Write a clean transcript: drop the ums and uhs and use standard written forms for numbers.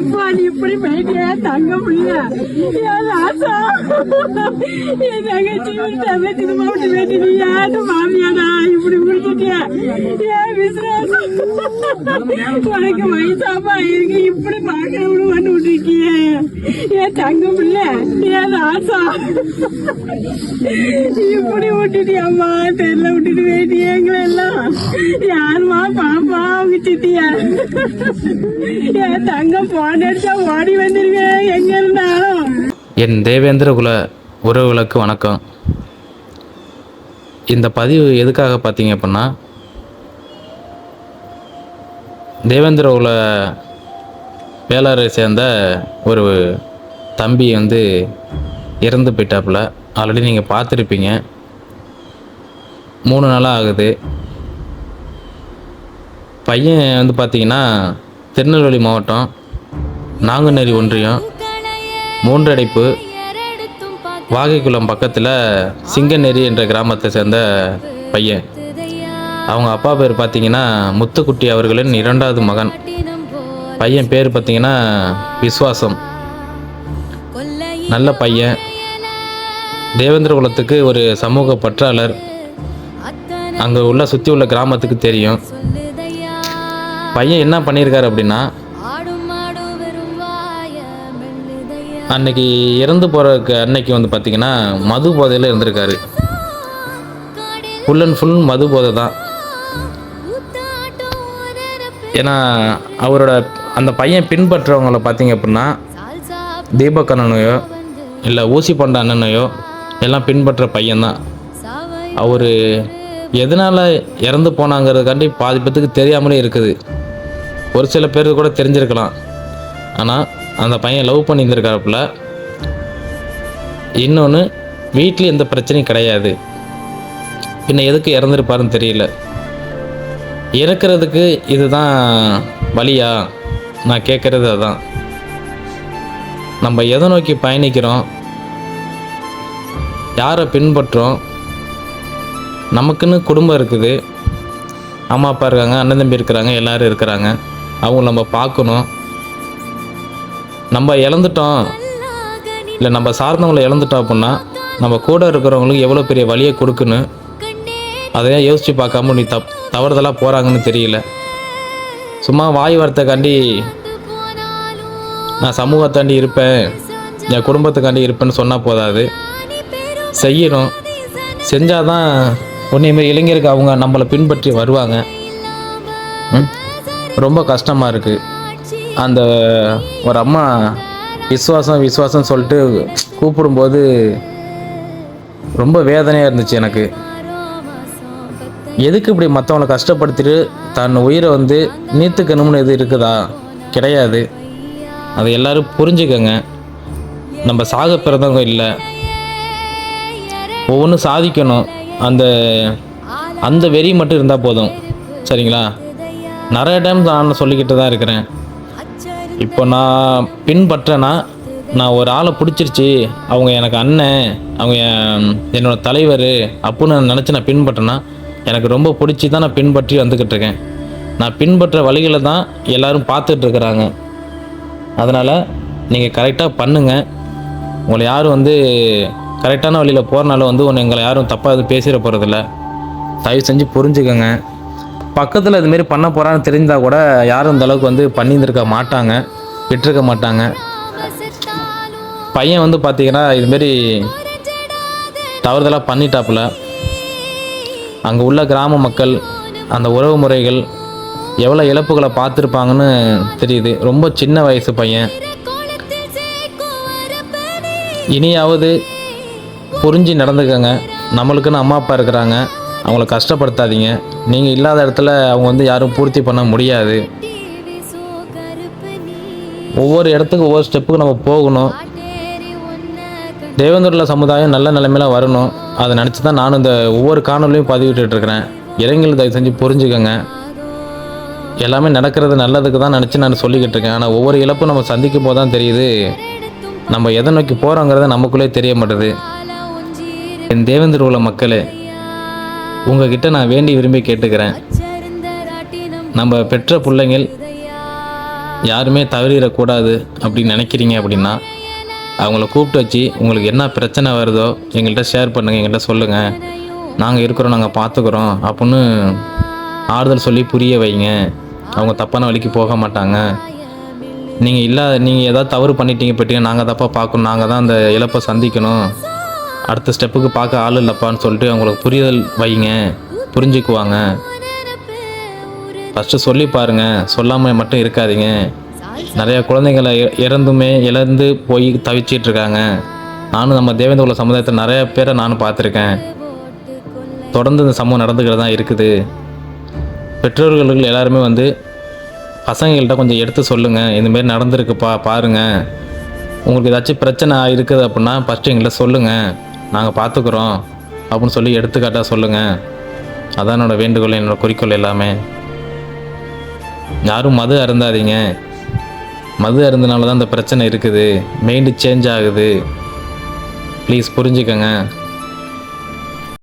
அப்பா நீ இப்படி போயிட்டியா தங்க முடியா ராசா என் தங்கச்சி தங்கச்சி மாவட்ட வேண்டியா மாமியாடா இப்படி முடிச்சிட்டியா ஏன் விசுவாசம் உனக்கு வயசாப்பா இருக்கு இப்படி பார்க்கறவனு வந்து விட்டுருக்கிய ஏன் தங்க முடிய ஏன் ராசா இப்படி விட்டுட்டியாம்மா தெரியல விட்டுட்டு வேண்டிய எங்களை எல்லாம் யாருமா பாப்பா அவங்க சிட்டியா என் தங்கம் போன் அடிச்சா ஓடி வந்துருவேன் எங்க இருந்தாலும். என் தேவேந்திர குல உறவுகளுக்கு வணக்கம். இந்த பதிவு எதுக்காக பார்த்தீங்க அப்படின்னா, தேவேந்திர குல வேளாரை சேர்ந்த ஒரு தம்பி இறந்து போயிட்டாப்புல. ஆல்ரெடி நீங்கள் பார்த்துருப்பீங்க. 3 நாளாக ஆகுது. பையன் பார்த்தீங்கன்னா திருநெல்வேலி மாவட்டம் நாங்குநேரி ஒன்றியம் மூன்றடைப்பு வாகைக்குளம் பக்கத்தில் சிங்கநேரி என்ற கிராமத்தை சேர்ந்த பையன். அவங்க அப்பா பேர் பார்த்தீங்கன்னா முத்துக்குட்டி அவர்களின் 2வது மகன். பையன் பேர் பார்த்தீங்கன்னா விஸ்வாசம். நல்ல பையன், தேவேந்திர குலத்துக்கு ஒரு சமூக பற்றாளர். அங்கே சுற்றி உள்ள கிராமத்துக்கு தெரியும். பையன் என்ன பண்ணியிருக்காரு அப்படின்னா, அன்னைக்கு இறந்து போகிறதுக்கு அன்னைக்கு பார்த்திங்கன்னா மது போதையில் இருந்திருக்காரு. ஃபுல் அண்ட் ஃபுல் மது போதை தான். ஏன்னா அவரோட அந்த பையன் பின்பற்றவங்களை பார்த்திங்க அப்படின்னா தீபக் அண்ணனையோ இல்லை ஊசி பண்ட அண்ணனையோ எல்லாம் பின்பற்ற பையன்தான். அவர் எதனால் இறந்து போனாங்கிறதுக்காண்டி பாதி பேத்துக்கு தெரியாமலே இருக்குது. ஒரு சில பேருக்கு கூட தெரிஞ்சிருக்கலாம். ஆனால் அந்த பையன் லவ் பண்ணியிருந்திருக்காப்புல. இன்னொன்று, வீட்லேயும் எந்த பிரச்சனையும் கிடையாது. பின்ன எதுக்கு இறந்துருப்பாருன்னு தெரியல. இறக்கிறதுக்கு இதுதான் வழியா? நான் கேட்குறது அதான். நம்ம எதை நோக்கி பயணிக்கிறோம், யாரை பின்பற்றோம்? நமக்குன்னு குடும்பம் இருக்குது, அம்மா அப்பா இருக்காங்க, அண்ணன் தம்பி இருக்கிறாங்க, எல்லோரும் இருக்கிறாங்க. அவங்க நம்ம பார்க்கணும். நம்ம இழந்துட்டோம், இல்லை நம்ம சார்ந்தவங்களை இழந்துட்டோம் அப்படின்னா நம்ம கூட இருக்கிறவங்களுக்கு எவ்வளோ பெரிய வழியை கொடுக்குன்னு அதையும் யோசித்து பார்க்காம நீ தவறுதலாக போகிறாங்கன்னு தெரியல. சும்மா வாய் வார்த்தைக்காண்டி நான் சமூகத்தாண்டி இருப்பேன், என் குடும்பத்துக்காண்டி இருப்பேன்னு சொன்னால் போதாது, செய்யணும். செஞ்சால் தான் ஒன்றையுமே இளைஞருக்கு அவங்க நம்மளை பின்பற்றி வருவாங்க. ரொம்ப கஷ்டமாக இருக்குது. அந்த ஒரு அம்மா விஸ்வாசம் சொல்லிட்டு கூப்பிடும்போது ரொம்ப வேதனையாக இருந்துச்சு எனக்கு. எதுக்கு இப்படி மற்றவங்களை கஷ்டப்படுத்திட்டு தன் உயிரை நீத்துக்கணும்னு எது இருக்குதா? கிடையாது. அதை எல்லோரும் புரிஞ்சுக்கங்க. நம்ம சாக பிறந்தவங்க இல்லை, ஒவ்வொன்றும் சாதிக்கணும். அந்த வெறி மட்டும் இருந்தால் போதும். சரிங்களா? நிறைய டைம் நான் சொல்லிக்கிட்டு தான் இருக்கிறேன். இப்போ நான் பின்பற்றேன்னா, நான் ஒரு ஆளை பிடிச்சிருச்சு, அவங்க எனக்கு அண்ணன், அவங்க என்னோட தலைவர் அப்படின்னு நான் நினச்சி நான் பின்பற்றேன்னா, எனக்கு ரொம்ப பிடிச்சி தான் நான் பின்பற்றி வந்துக்கிட்டு இருக்கேன். நான் பின்பற்ற வழிகளை தான் எல்லோரும் பார்த்துட்ருக்குறாங்க. அதனால் நீங்கள் கரெக்டாக பண்ணுங்கள். உங்களை யாரும் கரெக்டான வழியில் போகிறனால ஒன்று எங்களை யாரும் தப்பாக எதுவும் பேசிட போகிறதில்ல. தயவு செஞ்சு புரிஞ்சுக்கோங்க. பக்கத்தில் இதுமாரி பண்ண போகிறான்னு தெரிஞ்சால் கூட யாரும் இந்த அளவுக்கு பண்ணியிருந்திருக்க மாட்டாங்க, விட்டுருக்க மாட்டாங்க. பையன் பார்த்தீங்கன்னா இதுமாரி தவறுதலாக பண்ணிட்டாப்புல. அங்கே உள்ள கிராம மக்கள், அந்த உறவு முறைகள் எவ்வளோ இழப்புகளை பார்த்துருப்பாங்கன்னு தெரியுது. ரொம்ப சின்ன வயசு பையன். இனியாவது புரிஞ்சு நடந்துக்கங்க. நம்மளுக்குன்னு அம்மா அப்பா இருக்கிறாங்க, அவங்கள கஷ்டப்படுத்தாதீங்க. நீங்கள் இல்லாத இடத்துல அவங்க யாரும் பூர்த்தி பண்ண முடியாது. ஒவ்வொரு இடத்துக்கு ஒவ்வொரு ஸ்டெப்புக்கு நம்ம போகணும். தேவேந்திர சமுதாயம் நல்ல நிலைமையில வரணும். அதை நினச்சி தான் நானும் இந்த ஒவ்வொரு காணொலியும் பதிவிட்டுருக்கிறேன். இளைஞர்கள் தயவு செஞ்சு புரிஞ்சுக்கங்க. எல்லாமே நடக்கிறது நல்லதுக்கு தான் நினச்சி நான் சொல்லிக்கிட்டு இருக்கேன். ஆனால் ஒவ்வொரு இழப்பும் நம்ம சந்திக்கும் போது தான் தெரியுது நம்ம எதை நோக்கி போகிறோங்கிறத நமக்குள்ளே தெரிய மாட்டுது. என் தேவேந்திர குல மக்களே, உங்ககிட்ட நான் வேண்டி விரும்பி கேட்டுக்கிறேன். நம்ம பெற்ற பிள்ளைங்கள் யாருமே தவறிடக்கூடாது அப்படின்னு நினைக்கிறீங்க அப்படின்னா அவங்கள கூப்பிட்டு வச்சு உங்களுக்கு என்ன பிரச்சனை வருதோ எங்கள்கிட்ட ஷேர் பண்ணுங்கள், எங்கள்கிட்ட சொல்லுங்கள், நாங்கள் இருக்கிறோம், நாங்கள் பார்த்துக்குறோம் அப்படின்னு ஆறுதல் சொல்லி புரிய வைங்க. அவங்க தப்பான வழிக்கு போக மாட்டாங்க. நீங்கள் ஏதாவது தவறு பண்ணிட்டீங்க போயிட்டீங்க, நாங்கள் தப்பாக பார்க்கணும், நாங்கள் தான் அந்த இழப்பை சந்திக்கணும், அடுத்த ஸ்டெப்புக்கு பார்க்க ஆள் இல்லைப்பான்னு சொல்லிட்டு அவங்களுக்கு புரிதல் வைங்க, புரிஞ்சுக்குவாங்க. ஃபஸ்ட்டு சொல்லி பாருங்கள், சொல்லாமல் மட்டும் இருக்காதீங்க. நிறையா குழந்தைங்களை இழந்து போய் தவிச்சிட்ருக்காங்க. நானும் நம்ம தேவேந்திர சமுதாயத்தில் நிறைய பேரை நானும் பார்த்துருக்கேன். தொடர்ந்து இந்த சமூகம் நடந்துக்கிட்டு தான் இருக்குது. பெற்றோர்களுக்கு எல்லாருமே வந்து பசங்கள்கிட்ட கொஞ்சம் எடுத்து சொல்லுங்கள், இந்தமாரி நடந்திருக்குப்பா பாருங்கள், உங்களுக்கு ஏதாச்சும் பிரச்சனை இருக்குது அப்படின்னா ஃபஸ்ட்டு எங்கள்கிட்ட சொல்லுங்கள், நாங்கள் பார்த்துக்குறோம் அப்படின்னு சொல்லி எடுத்துக்காட்டாக சொல்லுங்கள். அதான் என்னோடய வேண்டுகோள், என்னோடய குறிக்கோள் எல்லாமே. யாரும் மது அருந்தாதீங்க. மது அருந்தினால தான் இந்த பிரச்சனை இருக்குது, மைண்டு சேஞ்ச் ஆகுது. ப்ளீஸ் புரிஞ்சுக்கங்க.